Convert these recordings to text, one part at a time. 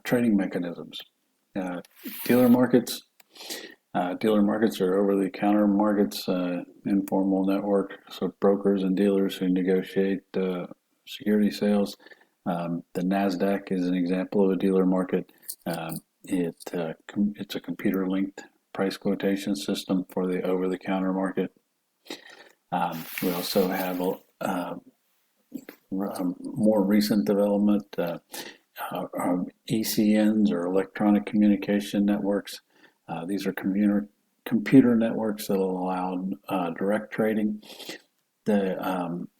Trading mechanisms. Dealer markets. Dealer markets are over-the-counter markets, informal network, so brokers and dealers who negotiate security sales. The NASDAQ is an example of a dealer market. It's a computer-linked price quotation system for the over-the-counter market. We also have a more recent development, ECNs, or electronic communication networks. These are computer networks that allow direct trading. The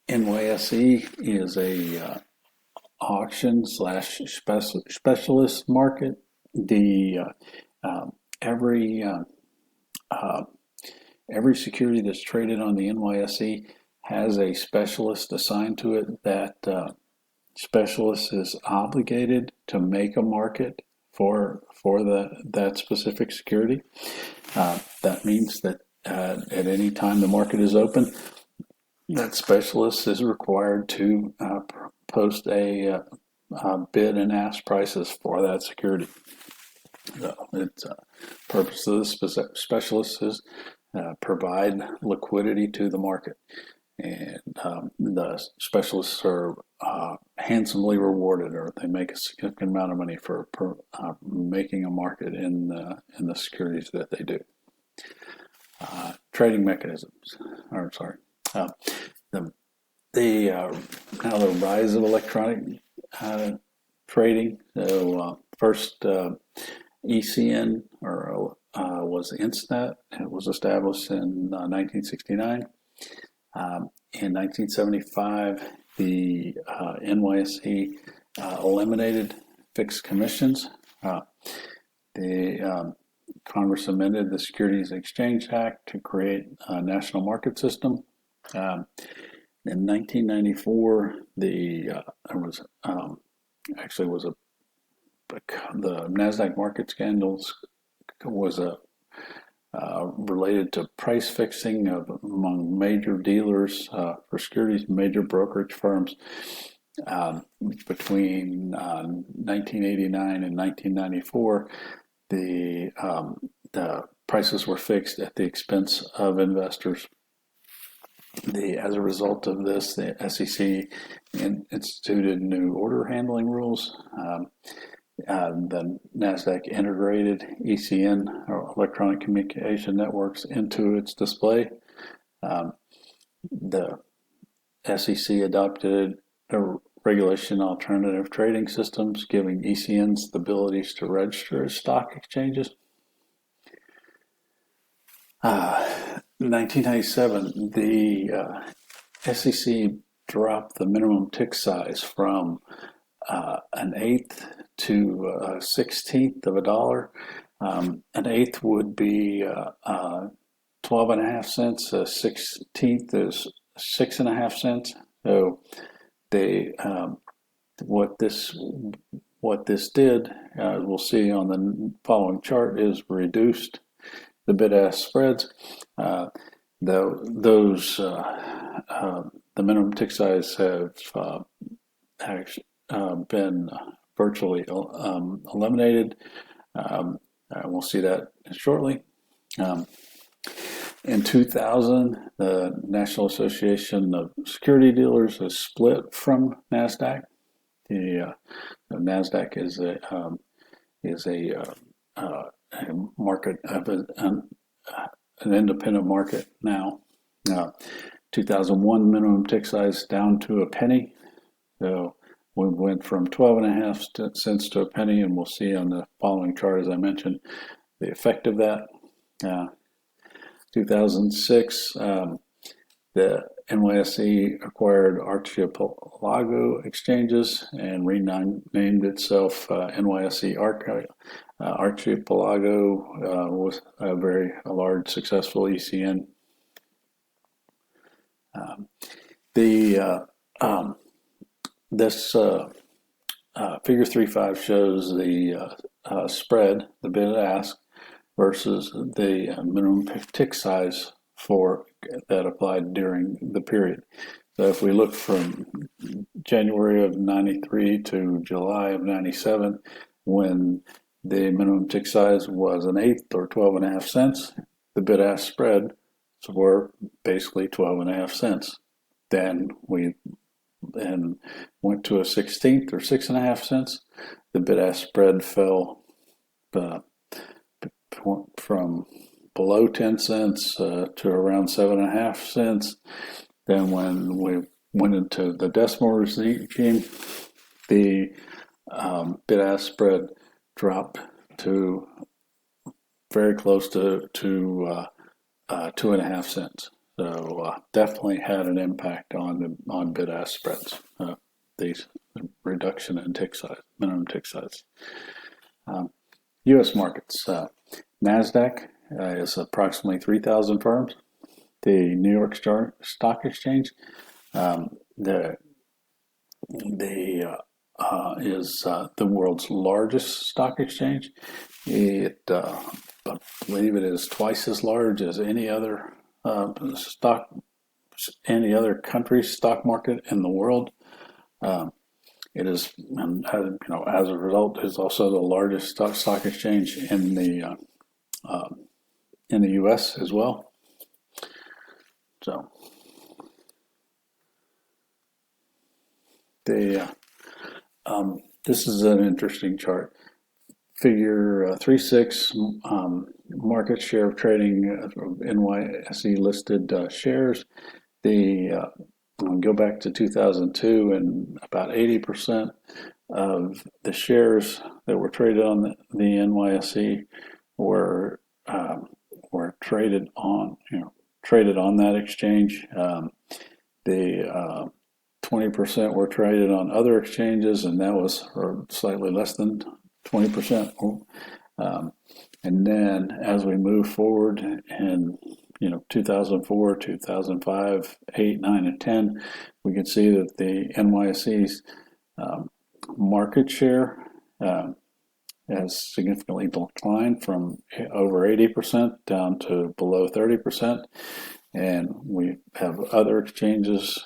NYSE is a auction / specialist market. Every security that's traded on the NYSE has a specialist assigned to it. That specialist is obligated to make a market for that specific security. That means that at any time the market is open, that specialist is required to post a bid and ask prices for that security. So its purpose of the specialist is provide liquidity to the market, and the specialists are handsomely rewarded, or they make a significant amount of money for making a market in the securities that they do. Trading mechanisms, or sorry, now the rise of electronic trading. So first ECN was Instat. It was established in 1969. In 1975, the NYSE eliminated fixed commissions. Congress amended the Securities and Exchange Act to create a national market system. In 1994, the NASDAQ market scandals was related to price fixing among major dealers for securities, major brokerage firms. Between 1989 and 1994, the prices were fixed at the expense of investors. As a result of this, the SEC instituted new order handling rules. The NASDAQ integrated ECN, or electronic communication networks, into its display. The SEC adopted a regulation alternative trading systems, giving ECNs the abilities to register as stock exchanges. In 1997, the SEC dropped the minimum tick size from an eighth to a 16th of a dollar. An eighth would be 12.5 cents. A 16th is 6.5 cents. So what this did, we'll see on the following chart, is reduced the bid-ask spreads. The minimum tick size have been virtually eliminated. We'll see that shortly. In 2000, the National Association of Securities Dealers has split from NASDAQ. The NASDAQ is a market of an independent market now. 2001 minimum tick size down to a penny. So we went from 12.5 cents to a penny, and we'll see on the following chart, as I mentioned, the effect of that. 2006, the NYSE acquired Archipelago Exchanges and renamed itself NYSE Archipelago was a very large, successful ECN. This figure 3.5 shows the spread, the bid-ask, versus the minimum tick size that applied during the period. So if we look from January of 93 to July of 97, when the minimum tick size was an eighth or 12 and a half cents, the bid-ask spread were basically 12 and a half cents. Then we went to a 16th or 6.5 cents. The bid-ask spread fell from below 10 cents to around 7.5 cents. Then when we went into the decimal regime, the bid-ask spread dropped to very close to 2.5 cents. So definitely had an impact on bid-ask spreads. These reduction in tick size, minimum tick size. U.S. markets. NASDAQ is approximately 3,000 firms. The New York Stock Exchange, is the world's largest stock exchange. I believe it is twice as large as any other country's stock market in the world. It is, and as a result, is also the largest stock exchange in the U.S. as well. So this is an interesting chart. Figure 3.6, market share of trading NYSE listed shares. Go back to 2002, and about 80% of the shares that were traded on the NYSE were traded on that exchange. The 20% were traded on other exchanges, and that was slightly less than 20%. And then as we move forward in 2004, 2005, 8, 9, and 10, we can see that the NYSE's market share has significantly declined from over 80% down to below 30%. And we have other exchanges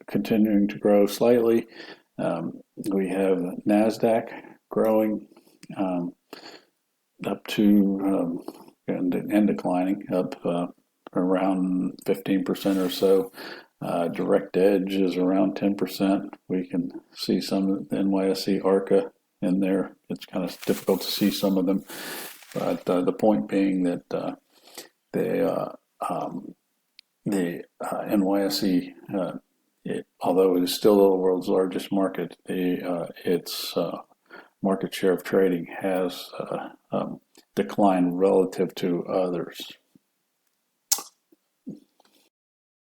continuing to grow slightly. We have NASDAQ growing up to and declining up around 15% or so. Direct Edge is around 10%. We can see some of the NYSE ARCA in there. It's kind of difficult to see some of them, but the point being that the NYSE, although it is still the world's largest market, its market share of trading has declined relative to others.